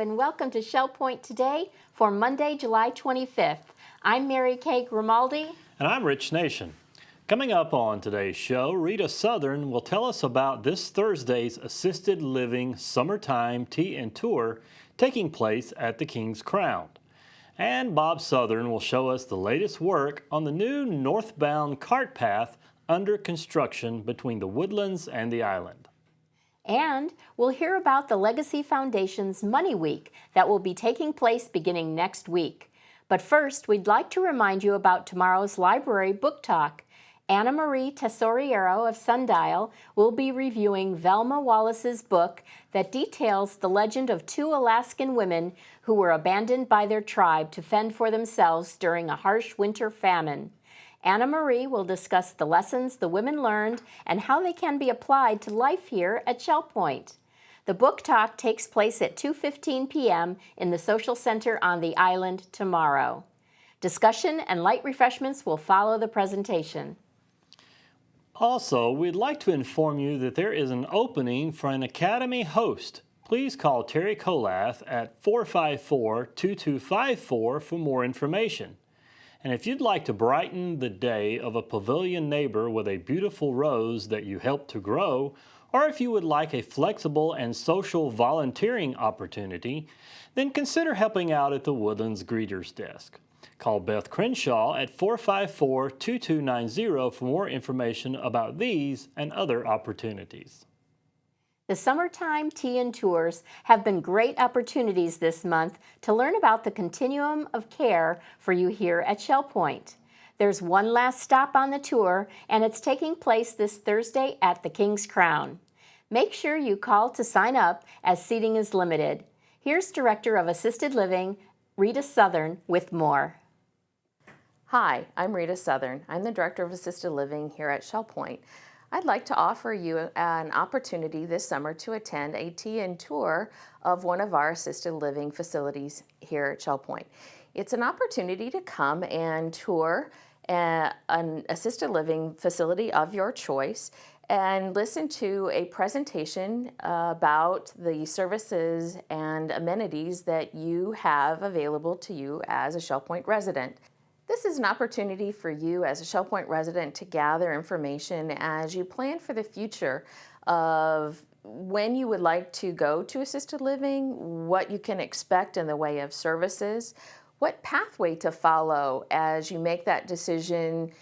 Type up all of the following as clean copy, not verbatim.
and welcome to Shell Point Today for Monday, July 25th. I'm Mary Kay Grimaldi. And I'm Rich Nation. Coming up on today's show, Rita Southern will tell us about this Thursday's Assisted Living Summertime Tea and Tour taking place at the King's Crown. And Bob Southern will show us the latest work on the new northbound cart path under construction between the Woodlands and the island. And we'll hear about the Legacy Foundation's Money Week that will be taking place beginning next week. But first, we'd like to remind you about tomorrow's Library Book Talk. Anna Marie Tesoriero of Sundial will be reviewing Velma Wallace's book that details the legend of two Alaskan women who were abandoned by their tribe to fend for themselves during a harsh winter famine. Anna Marie will discuss the lessons the women learned and how they can be applied to life here at Shell Point. The book talk takes place at 2:15 p.m. in the Social Center on the island tomorrow. Discussion and light refreshments will follow the presentation. Also, we'd like to inform you that there is an opening for an Academy host. Please call Terry Colath at 454-2254 for more information. And if you'd like to brighten the day of a pavilion neighbor with a beautiful rose that you helped to grow, or if you would like a flexible and social volunteering opportunity, then consider helping out at the Woodlands Greeters Desk. Call Beth Crenshaw at 454-2290 for more information about these and other opportunities. The summertime tea and tours have been great opportunities this month to learn about the continuum of care for you here at Shell Point. There's one last stop on the tour, and it's taking place this Thursday at the King's Crown. Make sure you call to sign up as seating is limited. Here's Director of Assisted Living, Rita Southern, with more. Hi, I'm Rita Southern. I'm the Director of Assisted Living here at Shell Point. I'd like to offer you an opportunity this summer to attend a tea and tour of one of our assisted living facilities here at Shell Point. It's an opportunity to come and tour an assisted living facility of your choice and listen to a presentation about the services and amenities that you have available to you as a Shell Point resident. This is an opportunity for you as a Shell Point resident to gather information as you plan for the future of when you would like to go to assisted living, what you can expect in the way of services, what pathway to follow as you make that decision,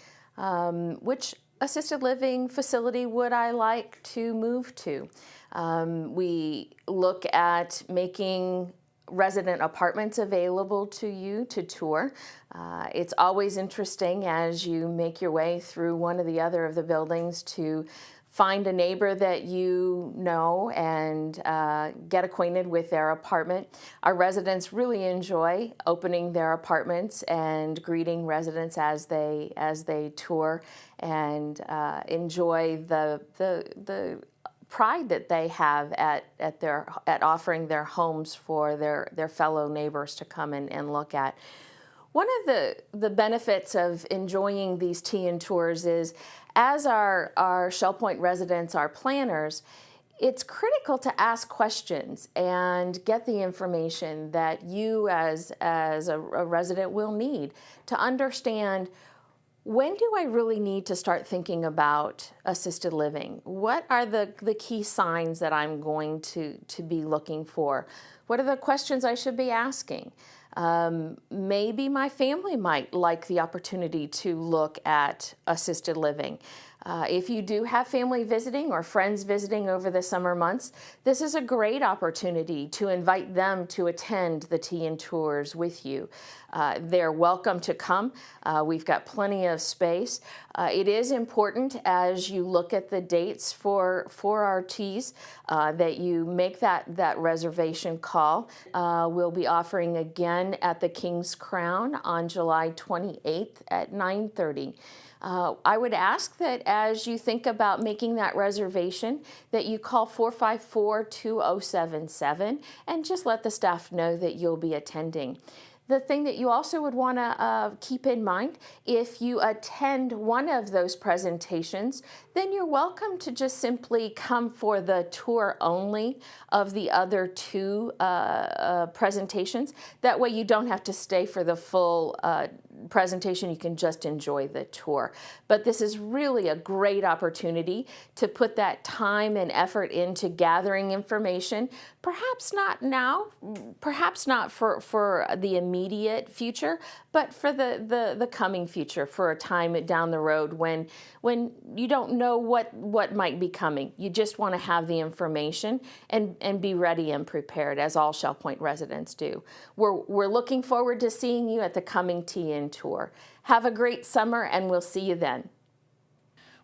which assisted living facility would I like to move to. We look at making resident apartments available to you to tour. It's always interesting as you make your way through one or the other of the buildings to find a neighbor that you know and get acquainted with their apartment. Our residents really enjoy opening their apartments and greeting residents as they tour and enjoy the pride that they have at offering their homes for their fellow neighbors to come and look at. One of the benefits of enjoying these tea and tours is, as our Shell Point residents are planners, it's critical to ask questions and get the information that you as a resident will need to understand, when do I really need to start thinking about assisted living? What are the key signs that I'm going to be looking for? What are the questions I should be asking? Maybe my family might like the opportunity to look at assisted living. If you do have family visiting or friends visiting over the summer months, this is a great opportunity to invite them to attend the tea and tours with you. They're welcome to come. We've got plenty of space. It is important as you look at the dates for our teas that you make that reservation call. We'll be offering again at the King's Crown on July 28th at 9:30. I would ask that as you think about making that reservation, that you call 454-2077 and just let the staff know that you'll be attending. The thing that you also would want to keep in mind, if you attend one of those presentations, then you're welcome to just simply come for the tour only of the other two presentations. That way you don't have to stay for the full presentation. You can just enjoy the tour. But this is really a great opportunity to put that time and effort into gathering information. Perhaps not now, perhaps not for the immediate future, but for the coming future, for a time down the road when you don't know what might be coming. You just want to have the information and be ready and prepared, as all Shell Point residents do. We're looking forward to seeing you at the coming Tea-In Tour. Have a great summer, and we'll see you then.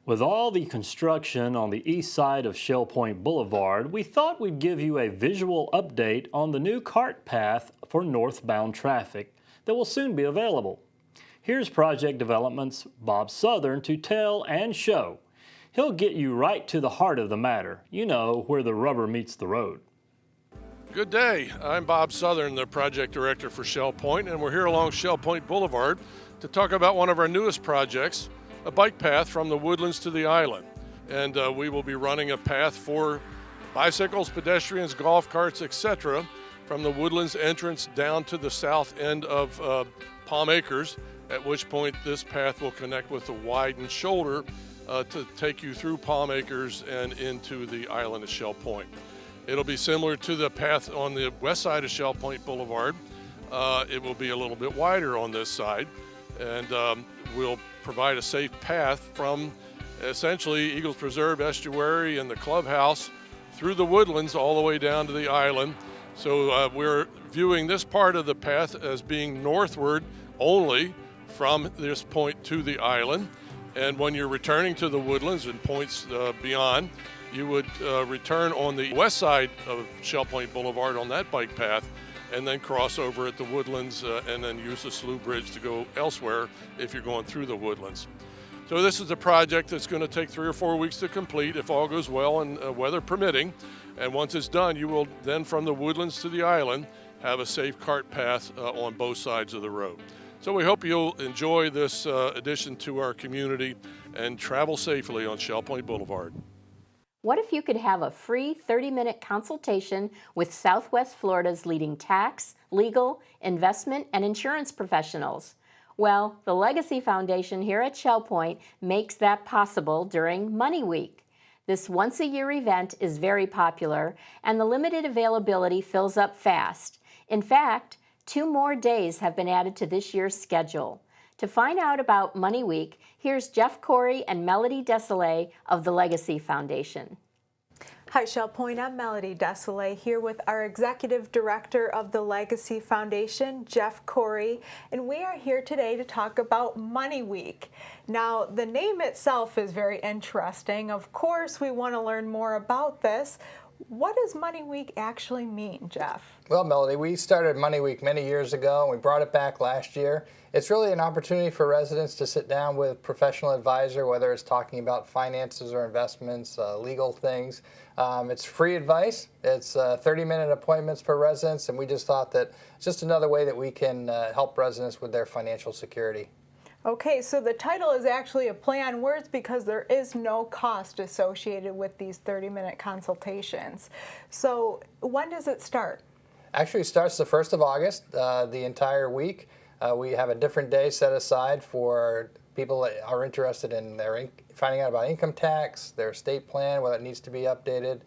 With all the construction on the east side of Shell Point Boulevard, we thought we'd give you a visual update on the new cart path for northbound traffic that will soon be available. Here's Project Development's Bob Southern to tell and show. He'll get you right to the heart of the matter, you know, where the rubber meets the road. Good day. I'm Bob Southern, the project director for Shell Point, and we're here along Shell Point Boulevard to talk about one of our newest projects, a bike path from the Woodlands to the island. And we will be running a path for bicycles, pedestrians, golf carts, etc. from the Woodlands entrance down to the south end of Palm Acres, at which point this path will connect with the widened shoulder to take you through Palm Acres and into the island of Shell Point. It'll be similar to the path on the west side of Shell Point Boulevard. It will be a little bit wider on this side, and we'll provide a safe path from essentially Eagles Preserve Estuary and the clubhouse through the Woodlands all the way down to the island. So we're viewing this part of the path as being northward only from this point to the island. And when you're returning to the Woodlands and points beyond, you would return on the west side of Shell Point Boulevard on that bike path, and then cross over at the Woodlands and then use the Slough Bridge to go elsewhere if you're going through the Woodlands. So this is a project that's going to take 3 or 4 weeks to complete if all goes well and weather permitting. And once it's done, you will then from the Woodlands to the island have a safe cart path on both sides of the road. So we hope you'll enjoy this addition to our community and travel safely on Shell Point Boulevard. What if you could have a free 30-minute consultation with Southwest Florida's leading tax, legal, investment, and insurance professionals? Well, the Legacy Foundation here at Shell Point makes that possible during Money Week. This once-a-year event is very popular, and the limited availability fills up fast. In fact, 2 more days have been added to this year's schedule. To find out about Money Week, here's Jeff Cory and Melody Desilets of the Legacy Foundation. Hi, Shell Point. I'm Melody Desilets here with our Executive Director of the Legacy Foundation, Jeff Cory, and we are here today to talk about Money Week. Now, the name itself is very interesting. Of course, we want to learn more about this. What does Money Week actually mean, Jeff? Well, Melody, we started Money Week many years ago, and we brought it back last year. It's really an opportunity for residents to sit down with a professional advisor, whether it's talking about finances or investments, legal things. It's free advice. It's 30-minute appointments for residents, and we just thought that it's just another way that we can help residents with their financial security. Okay, so the title is actually a play on words because there is no cost associated with these 30-minute consultations. So when does it start? Actually, it starts the 1st of August, the entire week. We have a different day set aside for people that are interested in finding out about income tax, their estate plan, whether it needs to be updated,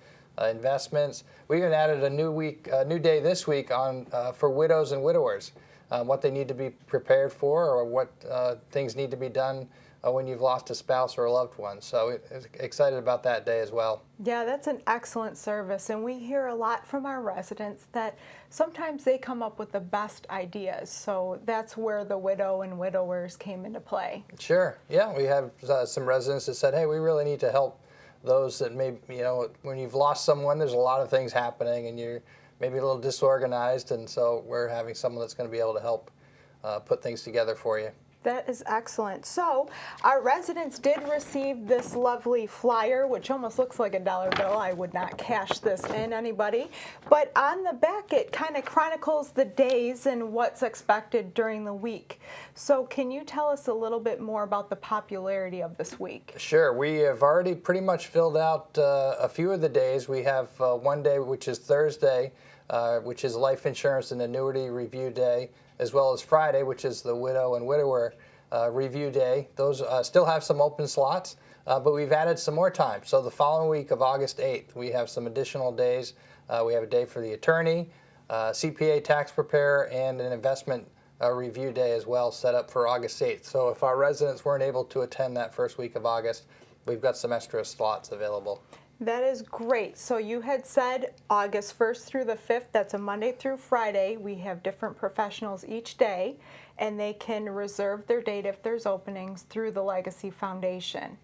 investments. We even added a new day this week on for widows and widowers. What they need to be prepared for, or what things need to be done when you've lost a spouse or a loved one. So excited about that day as well. Yeah, that's an excellent service, and we hear a lot from our residents that sometimes they come up with the best ideas. So that's where the widow and widowers came into play. Sure. Yeah, we have some residents that said, hey, we really need to help those that maybe, when you've lost someone, there's a lot of things happening, and you're maybe a little disorganized, and so we're having someone that's going to be able to help put things together for you. That is excellent. So our residents did receive this lovely flyer, which almost looks like a dollar bill. I would not cash this in, anybody. But on the back, it kind of chronicles the days and what's expected during the week. So can you tell us a little bit more about the popularity of this week? Sure. We have already pretty much filled out a few of the days. We have one day, which is Thursday, which is Life Insurance and Annuity Review Day, as well as Friday, which is the Widow and Widower Review Day. Those still have some open slots, but we've added some more time. So the following week of August 8th, we have some additional days. We have a day for the attorney, CPA tax preparer, and an investment review day as well set up for August 8th. So if our residents weren't able to attend that first week of August, we've got some extra slots available. That is great. So you had said August 1st through the 5th, that's a Monday through Friday. We have different professionals each day, and they can reserve their date if there's openings through the Legacy Foundation.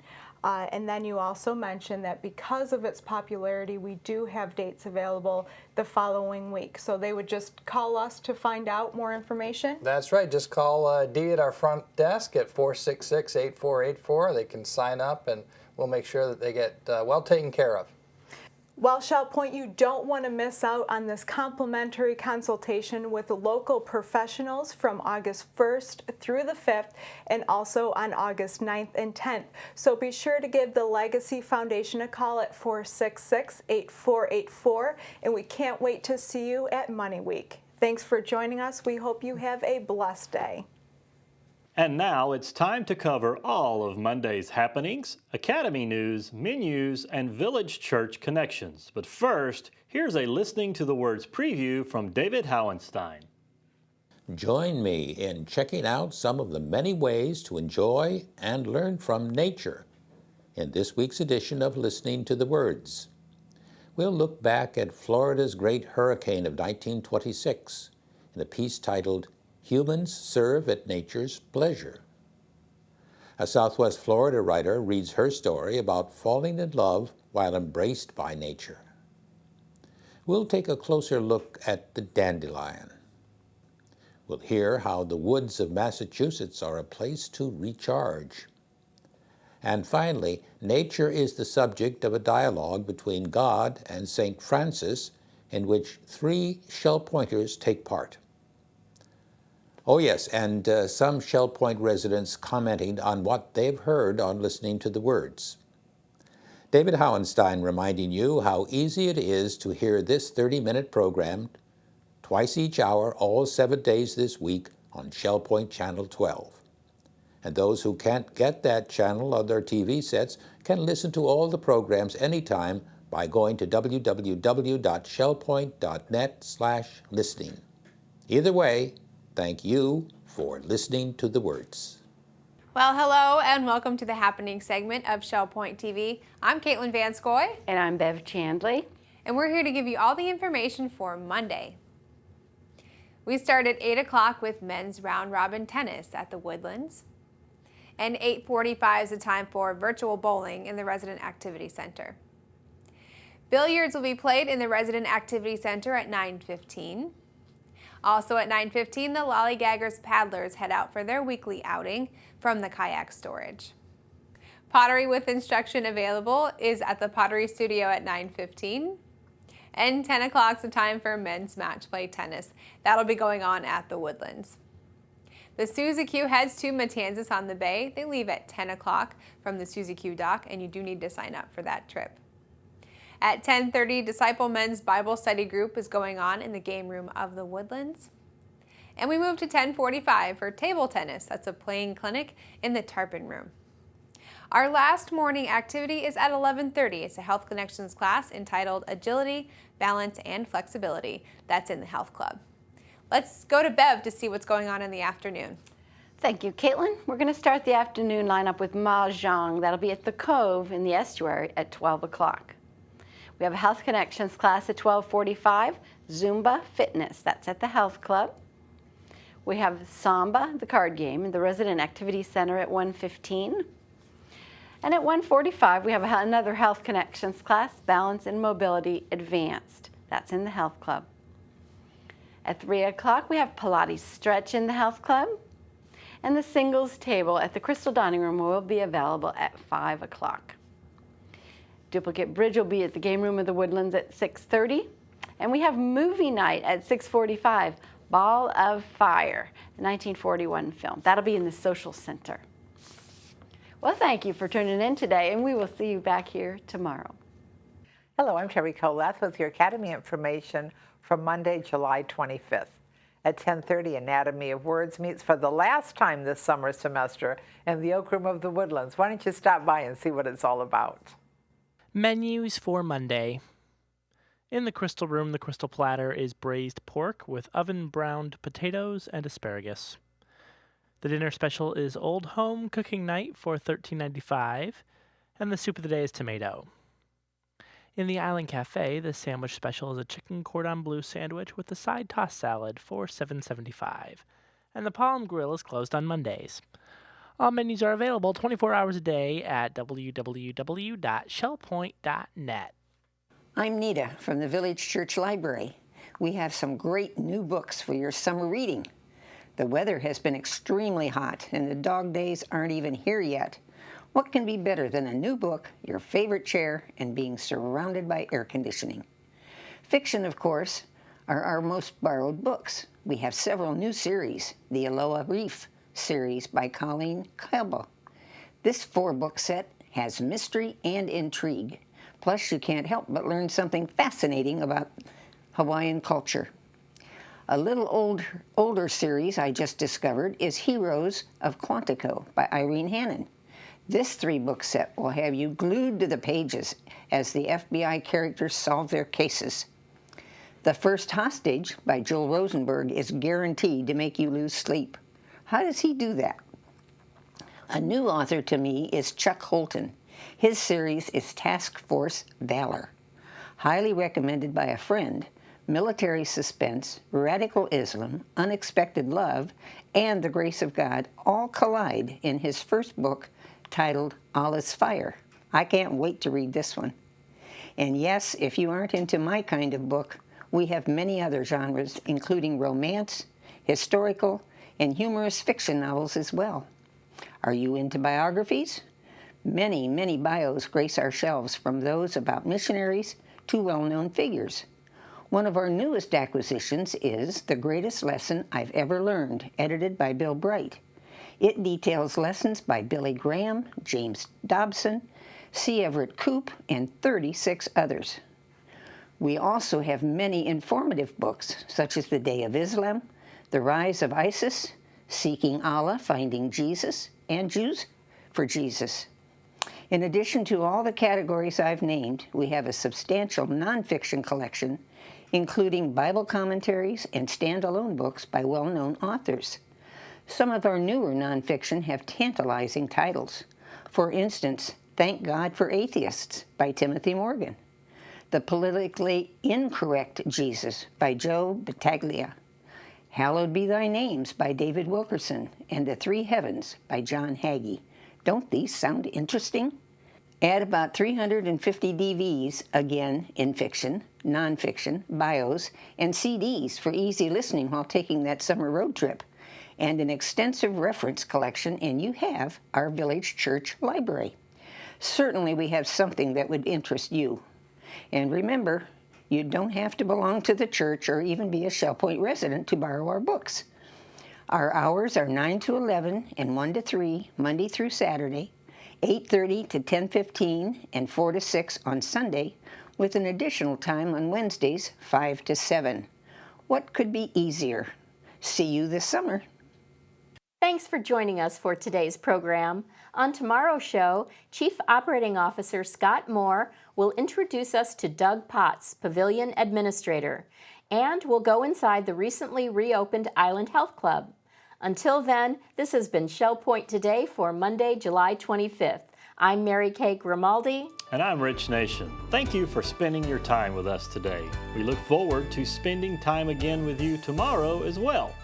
And then you also mentioned that because of its popularity, we do have dates available the following week. So they would just call us to find out more information? That's right. Just call Dee at our front desk at 466-8484. They can sign up, and we'll make sure that they get well taken care of. Well, Shell Point, you don't want to miss out on this complimentary consultation with local professionals from August 1st through the 5th and also on August 9th and 10th. So be sure to give the Legacy Foundation a call at 466-8484, and we can't wait to see you at Money Week. Thanks for joining us. We hope you have a blessed day. And now it's time to cover all of Monday's happenings, Academy news, menus, and Village Church connections. But first, here's a Listening to the Words preview from David Howenstein. Join me in checking out some of the many ways to enjoy and learn from nature in this week's edition of Listening to the Words. We'll look back at Florida's great hurricane of 1926 in a piece titled Humans Serve at Nature's Pleasure. A Southwest Florida writer reads her story about falling in love while embraced by nature. We'll take a closer look at the dandelion. We'll hear how the woods of Massachusetts are a place to recharge. And finally, nature is the subject of a dialogue between God and St. Francis in which 3 Shell Pointers take part. Oh yes, and some Shell Point residents commenting on what they've heard on Listening to the Words. David Howenstein reminding you how easy it is to hear this 30-minute program twice each hour, all 7 days this week on Shell Point Channel 12. And those who can't get that channel on their TV sets can listen to all the programs anytime by going to www.shellpoint.net/listening. Either way, thank you for listening to the words. Well, hello and welcome to the Happening segment of Shell Point TV. I'm Caitlin Vanscoy. And I'm Bev Chandley. And we're here to give you all the information for Monday. We start at 8 o'clock with men's round robin tennis at the Woodlands. And 8:45 is the time for virtual bowling in the Resident Activity Center. Billiards will be played in the Resident Activity Center at 9:15. Also at 9:15, the Lollygaggers Paddlers head out for their weekly outing from the kayak storage. Pottery with instruction available is at the Pottery Studio at 9:15. And 10 o'clock is the time for men's match play tennis. That'll be going on at the Woodlands. The Suzy Q heads to Matanzas on the Bay. They leave at 10 o'clock from the Suzy Q dock, and you do need to sign up for that trip. At 10:30, Disciple Men's Bible Study Group is going on in the game room of the Woodlands. And we move to 10:45 for table tennis. That's a playing clinic in the Tarpon Room. Our last morning activity is at 11:30. It's a Health Connections class entitled Agility, Balance, and Flexibility. That's in the Health Club. Let's go to Bev to see what's going on in the afternoon. Thank you, Caitlin. We're going to start the afternoon lineup with Mahjong. That'll be at the Cove in the estuary at 12 o'clock. We have a Health Connections class at 12:45, Zumba Fitness, that's at the Health Club. We have Samba, the card game, in the Resident Activity Center at 1:15. And at 1:45, we have another Health Connections class, Balance and Mobility Advanced, that's in the Health Club. At 3 o'clock, we have Pilates Stretch in the Health Club. and the singles table at the Crystal Dining Room will be available at 5 o'clock. Duplicate bridge will be at the Game Room of the Woodlands at 6:30, and we have movie night at 6:45, Ball of Fire, a 1941 film. That'll be in the Social Center. Well, thank you for tuning in today, and we will see you back here tomorrow. Hello, I'm Terry Colath with your Academy information from Monday, July 25th. At 10:30, Anatomy of Words meets for the last time this summer semester in the Oak Room of the Woodlands. Why don't you stop by and see what it's all about? Menus for Monday. In the Crystal Room, the Crystal Platter is braised pork with oven-browned potatoes and asparagus. The dinner special is Old Home Cooking Night for $13.95, and the soup of the day is tomato. In the Island Cafe, the sandwich special is a chicken cordon bleu sandwich with a side tossed salad for $7.75, and the Palm Grill is closed on Mondays. All menus are available 24 hours a day at www.shellpoint.net. I'm Nita from the Village Church Library. We have some great new books for your summer reading. The weather has been extremely hot, and the dog days aren't even here yet. What can be better than a new book, your favorite chair, and being surrounded by air conditioning? Fiction, of course, are our most borrowed books. We have several new series. The Aloha Reef series by Colleen Cabell. This 4-book set has mystery and intrigue. Plus, you can't help but learn something fascinating about Hawaiian culture. A little older series I just discovered is Heroes of Quantico by Irene Hannon. This 3-book set will have you glued to the pages as the FBI characters solve their cases. The First Hostage by Joel Rosenberg is guaranteed to make you lose sleep. How does he do that? A new author to me is Chuck Holton. His series is Task Force Valor. Highly recommended by a friend, military suspense, radical Islam, unexpected love, and the grace of God all collide in his first book titled All Is Fire. I can't wait to read this one. And yes, if you aren't into my kind of book, we have many other genres, including romance, historical, and humorous fiction novels as well. Are you into biographies? Many, many bios grace our shelves, from those about missionaries to well-known figures. One of our newest acquisitions is The Greatest Lesson I've Ever Learned, edited by Bill Bright. It details lessons by Billy Graham, James Dobson, C. Everett Koop, and 36 others. We also have many informative books, such as The Day of Islam, The Rise of ISIS, Seeking Allah, Finding Jesus, and Jews for Jesus. In addition to all the categories I've named, we have a substantial nonfiction collection, including Bible commentaries and standalone books by well-known authors. Some of our newer nonfiction have tantalizing titles. For instance, Thank God for Atheists by Timothy Morgan, The Politically Incorrect Jesus by Joe Battaglia, Hallowed Be Thy Names by David Wilkerson, and The Three Heavens by John Hagee. Don't these sound interesting? Add about 350 DVs, again in fiction, nonfiction, bios, and CDs for easy listening while taking that summer road trip, and an extensive reference collection, and you have our Village Church Library. Certainly we have something that would interest you. And remember, you don't have to belong to the church or even be a Shell Point resident to borrow our books. Our hours are 9 to 11 and 1 to 3, Monday through Saturday, 8:30 to 10:15, and 4 to 6 on Sunday, with an additional time on Wednesdays, 5 to 7. What could be easier? See you this summer. Thanks for joining us for today's program. On tomorrow's show, Chief Operating Officer Scott Moore will introduce us to Doug Potts, Pavilion Administrator, and we'll go inside the recently reopened Island Health Club. Until then, this has been Shell Point Today for Monday, July 25th. I'm Mary Kay Grimaldi. And I'm Rich Nation. Thank you for spending your time with us today. We look forward to spending time again with you tomorrow as well.